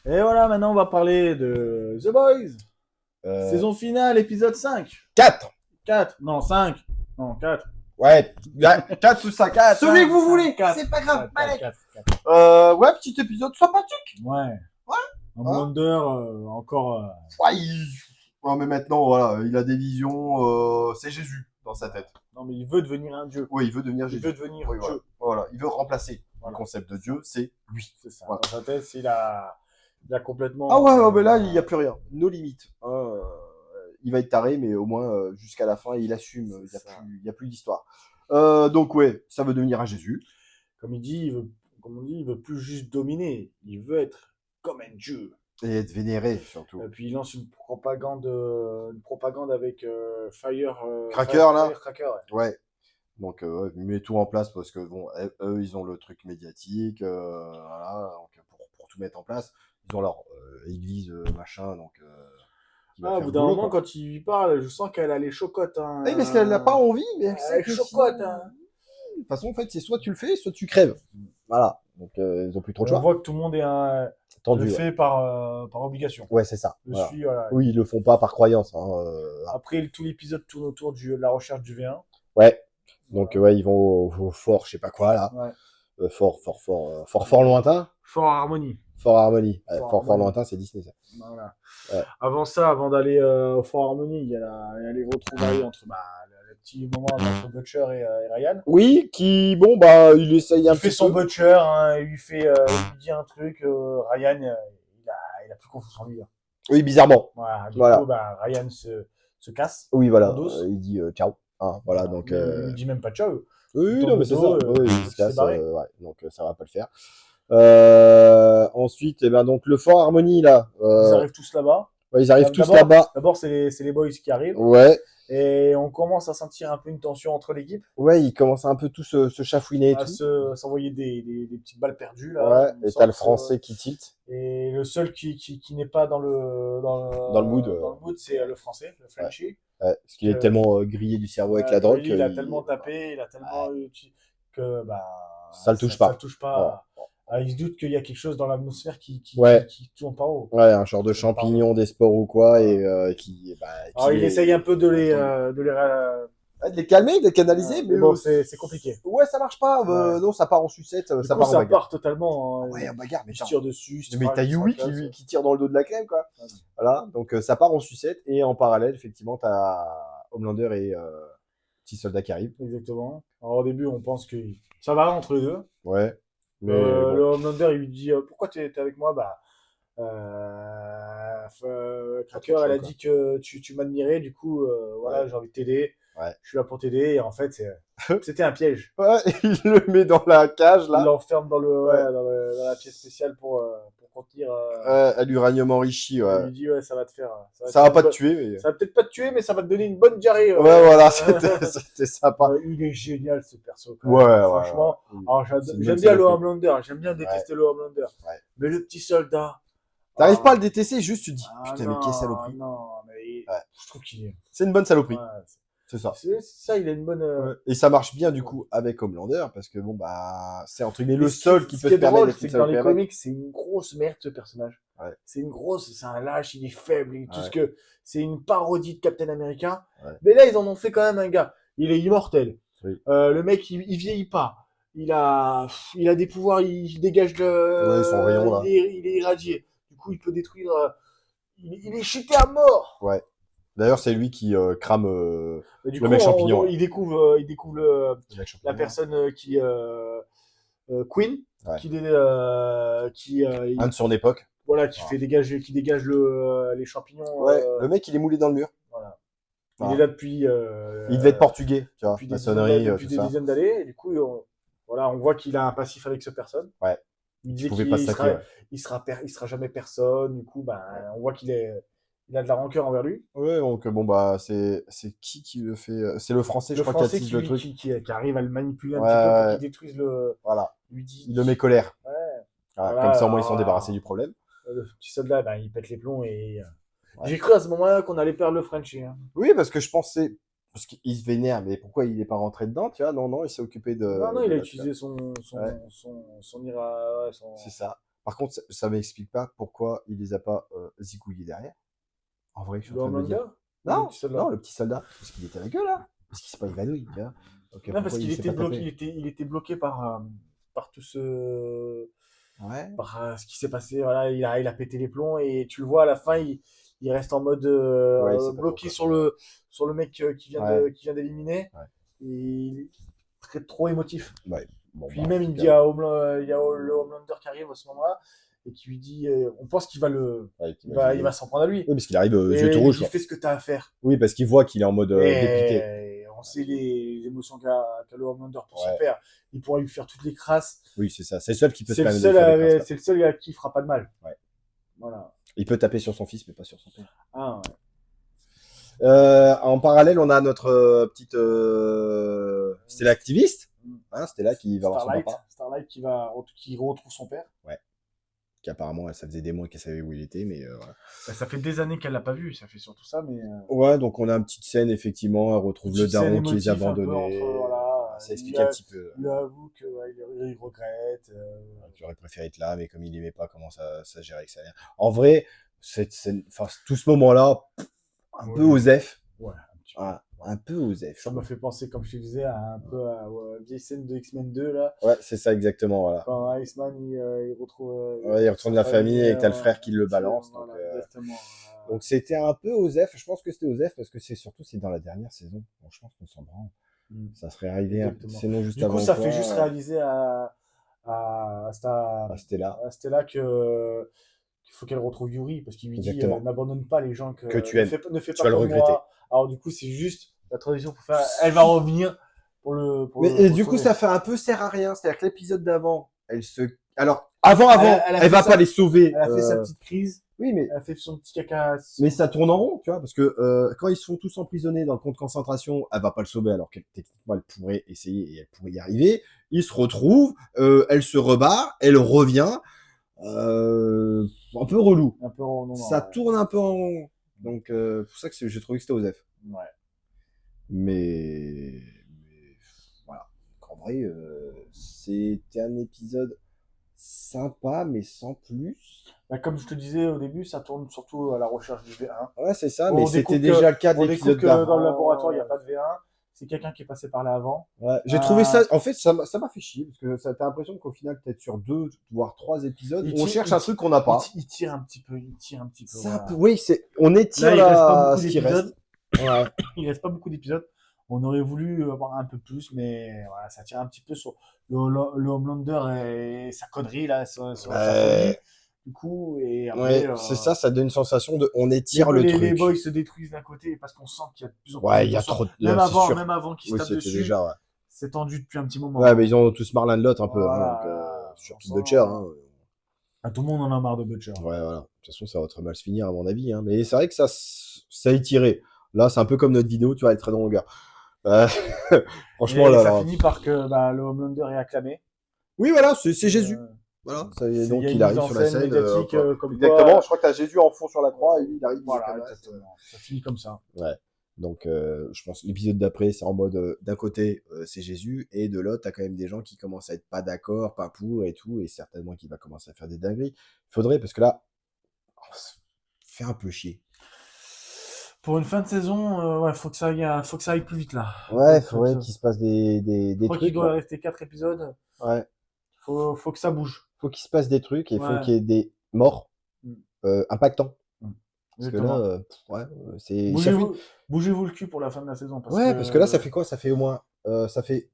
Et voilà, maintenant on va parler de The Boys. Euh, Saison finale, épisode 5. 4. 4. Non, 5. Non, 4. Ouais, 4 ou 5. 4, Celui 5, que vous 5, voulez, 4. c'est pas grave, 4, 4, Malek. 4, 4. Ouais, petit épisode sympathique. Ouais. Ouais. Hein. Homelander, encore. Ouais, ouais, mais maintenant, voilà, il a des visions, c'est Jésus dans sa tête. Non, mais il veut devenir un dieu. Oui, il veut devenir Il Jésus. veut devenir Oui, Dieu. voilà, il veut remplacer Voilà. le concept de Dieu, c'est lui. C'est ça. Voilà. Dans sa tête, il a complètement. Ah ouais, mais là, il n'y a plus rien. Nos limites. Il va être taré, mais au moins, jusqu'à la fin, il assume. Il y a plus d'histoire. Donc, ouais, ça veut devenir un Jésus. Comme il dit, comme on dit, il veut plus juste dominer. Il veut être comme un dieu. Et être vénéré, surtout. Et puis il lance une propagande avec Fire Cracker, là. Firecracker. Ouais. Ouais. Donc, il met tout en place parce que, bon, eux, ils ont le truc médiatique, voilà, donc, pour tout mettre en place. Ils ont leur église, machin, donc, qui va Ah, au faire bout le d'un boulot, moment, quoi. quand il parle, je sens qu'elle a les chocottes. Hein. Oui, parce qu'elle n'a pas envie, mais elle Elle sait a les que chocottes. sinon... Hein. De toute façon, en fait, c'est soit tu le fais, soit tu crèves. Voilà. Donc, ils ont plus trop de Et on choix. voit que tout le monde le Tendu, ouais. fait par obligation. Ouais, c'est ça. Je Voilà. suis, voilà. Oui, ils le font pas par croyance. Après, tout l'épisode tourne autour de la recherche du V1. Ouais. Donc, ouais, ils vont au fort, je sais pas quoi, là. Ouais. Fort lointain. Fort Harmony. Fort Harmonie. Ouais, Fort fort Harmonie. lointain, c'est Disney, ça. Voilà. Ouais. Avant ça, avant d'aller au Fort Harmony, il y a les retrouvailles entre le petit moment entre Butcher et Ryan. Oui, qui, bon, bah, il essaye un Il fait petit son peu. Butcher, hein, il lui dit un truc, Ryan, il a plus confiance en lui. Hein. Oui, bizarrement. Voilà, du Voilà. coup, Ryan se casse. Oui, voilà. Dos. Il dit ciao. Hein, voilà, donc. Mais il lui dit même pas ciao. Il Oui, tourne non, le mais c'est ça. dos, Oui, il se il s'est casse. barré. Ouais, donc, ça va pas le faire. Ensuite, eh ben, donc, le Fort Harmonie, là. Ils arrivent tous là-bas. Ouais, ils arrivent tous là-bas. D'abord, c'est les boys qui arrivent. Ouais. Et on commence à sentir un peu une tension entre l'équipe. Ouais, ils commencent un peu tous se chafouiner et À tout. s'envoyer des petites balles perdues. Là, Ouais, et t'as le français qui tilt. Et le seul qui n'est pas dans le mood, c'est le français, le Frenchie. Ouais. Ouais, parce qu'il est tellement grillé du cerveau avec la drogue. Il a tellement tapé, il a tellement que ça le touche pas. Ça le touche pas. Ouais. Il se doute qu'il y a quelque chose dans l'atmosphère qui tourne pas haut. Ouais, un genre de champignon, des spores ou quoi, et qui. Alors il essaye un peu de les de les calmer, de les canaliser, mais bon, c'est compliqué. Ouais, ça marche pas. Ouais. Non, ça part en sucette, Du ça coup, part en ça bagarre. part totalement. Ouais, en bagarre, mais il se tire dessus. mais t'as Yui qui tire dans le dos de la crème, quoi. Ouais. Voilà, donc ça part en sucette, et en parallèle, effectivement, t'as Homelander et petit soldat qui arrive. Exactement. Alors au début, on pense que ça va entre les deux. Ouais. Mais Le Homelander, il lui dit pourquoi t'es avec moi Cracker, elle a dit que tu m'admirais, du coup, voilà, j'ai envie de t'aider. Ouais. Je suis là pour t'aider. Et en fait, c'était un piège. Ouais, il le met dans la cage, là. Il l'enferme dans la pièce spéciale pour contenir. À l'uranium enrichi, ouais. Il lui dit, ouais, ça va te faire. Ça va pas te tuer, mais. Ça va peut-être pas te tuer, mais ça va te donner une bonne diarrhée. Ouais, voilà, c'était sympa. Il est génial, ce perso. Ouais, franchement. ouais. Alors, j'aime bien le Homelander. J'aime bien détester le Homelander. Ouais. Mais le petit soldat. T'arrives pas à le détester, juste tu te dis, putain, non, mais quelle saloperie. Non, mais je trouve qu'il est. C'est une bonne saloperie. Ouais, c'est ça. C'est ça, il a une bonne. Ouais. Et ça marche bien, du coup, avec Homelander, parce que bon, c'est entre guillemets le seul qui peut se permettre d'être c'est que dans les comics, c'est une grosse merde, ce personnage. Ouais. C'est un lâche, il est faible, tout ce Ouais. que. C'est une parodie de Captain America. Ouais. Mais là, ils en ont fait quand même un gars. Il est immortel. Oui. Le mec, il vieillit pas. Il a des pouvoirs, il dégage Ouais, son rayon, là. Il est irradié. Du coup, il peut détruire. Il est cheaté à mort. Ouais. D'ailleurs, c'est lui qui crame Du le coup, mec champignon. il découvre la personne qui Queen, ouais. qui un de son époque. Voilà, qui dégage les champignons. Ouais. Le mec, il est moulé dans le mur. Voilà. Il est là depuis. Il devait être portugais, tu vois. Depuis des dizaines d'années. Et du coup, on voit qu'il a un passif avec cette personne. Ouais. Il disait il sera jamais personne. Du coup, on voit qu'il a de la rancœur envers lui. Ouais, donc c'est qui le fait. C'est le français, je crois, qui attise le truc. Qui arrive à le manipuler un petit peu pour qu'il détruise le. Voilà. Lui dit. Il le met colère. Ouais. Voilà, comme ça, au moins, ils sont débarrassés du problème. Le petit soldat, il pète les plombs et. J'ai cru à ce moment-là qu'on allait perdre le Frenchie. Hein. Oui, parce que je pensais. Parce qu'il se vénère, mais pourquoi il n'est pas rentré dedans, tu vois? Non, il s'est occupé de. Non, il a utilisé son ira. C'est C'est ça. Par contre, ça m'explique pas pourquoi il les a pas zigouillés derrière. En vrai, je suis en Le train de me dire. Homelander? Le Non, petit soldat. non, le petit soldat. Parce qu'il était avec eux, là. Parce qu'il s'est pas évanoui, tu vois. Donc, Non, parce pourquoi qu'il il s'est était pas bloqué, tapé? il était bloqué par tout ce, Ouais. par ce qui s'est passé. Voilà, il a pété les plombs et tu le vois à la fin, il reste en mode Ouais, il sait pas trop bloqué quoi faire. sur le mec Ouais. qui vient d'éliminer. Ouais. Il est trop émotif. Ouais. Bon, Puis bah, en même, tout il cas. dit il y a le Homelander qui arrive à ce moment-là et qui lui dit, on pense qu'il va Ouais, il va s'en prendre à lui. Oui, parce qu'il arrive aux yeux Et tout il lui rouges, dit, quoi. fais ce que tu as à faire. Oui, parce qu'il voit qu'il est en mode dépité. Et on sait les émotions qu'a le Homelander pour son Ouais. père. Il pourra lui faire toutes les crasses. Oui, c'est ça. C'est le seul qui peut se permettre de faire des crasses, quoi. C'est le seul à qui il fera pas de mal. Ouais. Voilà. Il peut taper sur son fils, mais pas sur son père. Ah, ouais. En parallèle, on a notre petite Stella activiste. Hein, Stella qui va voir son papa. Starlight qui retrouve son père. Ouais. Qui apparemment, ça faisait des mois qu'elle savait où il était, mais voilà. Bah, ça fait des années qu'elle l'a pas vu, ça fait surtout ça, mais. Ouais, donc on a une petite scène, effectivement. Elle retrouve le Petite scène daron qui les a émotive, un peu abandonnés. entre, voilà, Ça explique un petit peu. il avoue qu'il il regrette. Tu aurais préféré être là, mais comme il aimait pas comment ça gérait avec sa mère. En vrai, enfin, tout ce moment-là, un peu osef. Ouais, Un peu osef. Ça m'a fait penser, comme je te disais, un peu à la vieille scène de X-Men 2, là. Ouais, c'est ça exactement, voilà. Quand Iceman, il retrouve. Ouais, il retourne la famille et que t'as le frère qui le balance. Voilà, Donc, exactement. donc c'était un peu osef. Je pense que c'était osef parce que c'est dans la dernière saison. Bon, je pense qu'on s'en branle. Ça serait arrivé sinon juste Du coup, avant. ça fait juste réaliser à Stella que qu'il faut qu'elle retrouve Yuri parce qu'il lui dit n'abandonne pas les gens que tu aimes. Ne fais tu pas vas le comme regretter. moi. Alors du coup, c'est juste la transition pour faire. Elle va revenir Mais du coup, ça fait un peu sert à rien. C'est-à-dire que l'épisode d'avant, alors avant, elle va pas les sauver. Elle a fait sa petite crise. Oui, mais elle a fait son petit caca. Mais ça tourne en rond, tu vois, parce que quand ils se font tous emprisonnés dans le camp de concentration, elle va pas le sauver alors qu'elle techniquement elle pourrait essayer et elle pourrait y arriver. Ils se retrouvent, elle se rebarre, elle revient, un peu relou. Un peu rond, ça tourne un peu en rond. Donc c'est pour ça que j'ai trouvé que c'était osef. Ouais. Mais voilà. En vrai, c'était un épisode sympa, mais sans plus. Bah, comme je te disais au début, ça tourne surtout à la recherche du V1. Ouais, c'est ça, mais c'était déjà le cas de l'épisode d'avant. Dans le laboratoire, il n'y a pas de V1. C'est quelqu'un qui est passé par là avant. Ouais, j'ai trouvé ça, en fait, ça m'a fait chier, parce que t'as l'impression qu'au final, peut-être sur 2, voire 3 épisodes, on cherche un truc qu'on n'a pas. Il tire un petit peu, Voilà. Oui, on étire là, ce qui reste. Ouais. Il reste pas beaucoup d'épisodes. On aurait voulu avoir un peu plus, mais voilà, ça tire un petit peu sur le Homelander et sa connerie, là, sur sa folie. Du coup, et après, c'est ça donne une sensation de on étire le truc. Les boys se détruisent d'un côté parce qu'on sent qu'il y a de plus en plus de il y a trop de... Même avant qu'ils se tapent dessus, déjà, c'est tendu depuis un petit moment. Ouais, mais ils ont tous marre l'un de l'autre un peu. Voilà, surtout Butcher. Tout le monde en a marre de Butcher. Ouais, voilà. De toute façon, ça va très mal se finir, à mon avis. Mais c'est vrai que ça a étiré. Là, c'est un peu comme notre vidéo, tu vois, elle est très dans longueur. Franchement, là. Ça finit par que le Homelander est acclamé. Oui, voilà, c'est Jésus. Voilà. Donc il arrive sur la scène. Exactement, je crois que t'as Jésus en fond sur la croix et lui il arrive. Voilà, exactement. Ça finit comme ça. Ouais. Donc je pense que l'épisode d'après c'est en mode d'un côté c'est Jésus et de l'autre t'as quand même des gens qui commencent à être pas d'accord, pas pour et tout et certainement qu'il va commencer à faire des dingueries. Il faudrait parce que là, fait un peu chier. Pour une fin de saison, ouais, faut que ça aille plus vite là. Ouais, faudrait qu'il se passe des trucs. Je crois qu'il doit rester 4 épisodes. Ouais. Faut que ça bouge. Faut qu'il se passe des trucs et faut qu'il y ait des morts impactants. Parce que là, c'est... Bougez-vous le cul pour la fin de la saison. Parce que là, ça fait quoi? Ça fait au moins... ça fait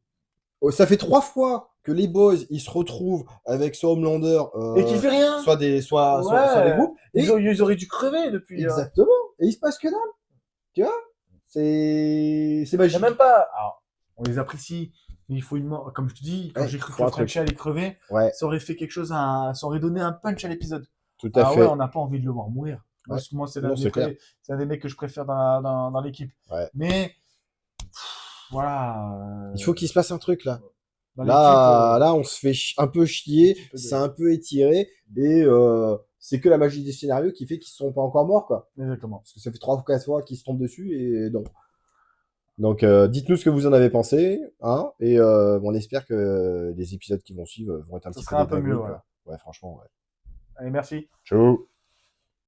3 fois que les boys, ils se retrouvent avec ce Homelander... et qui fait rien. Soit des groupes. Ils auraient dû crever depuis... Exactement. Et il se passe que dalle. Tu vois? C'est magique. Même pas... Alors, on les apprécie, mais il faut comme je te dis, quand j'ai cru que Frenchy allait crever, ça aurait fait quelque chose, ça aurait donné un punch à l'épisode. Tout à fait. Ouais, on n'a pas envie de le voir mourir. Parce que moi, c'est un des mecs que je préfère dans l'équipe. Mais, voilà. Il faut qu'il se passe un truc, là. Là, on se fait un peu chier, c'est un peu étiré, et c'est que la magie des scénarios qui fait qu'ils ne sont pas encore morts, quoi. Exactement. Parce que ça fait 3 ou 4 fois qu'ils se tombent dessus, et non. Donc, dites-nous ce que vous en avez pensé, hein, et on espère que les épisodes qui vont suivre vont être un petit peu un peu mieux, quoi. Ouais, franchement, ouais. Allez, merci. Ciao.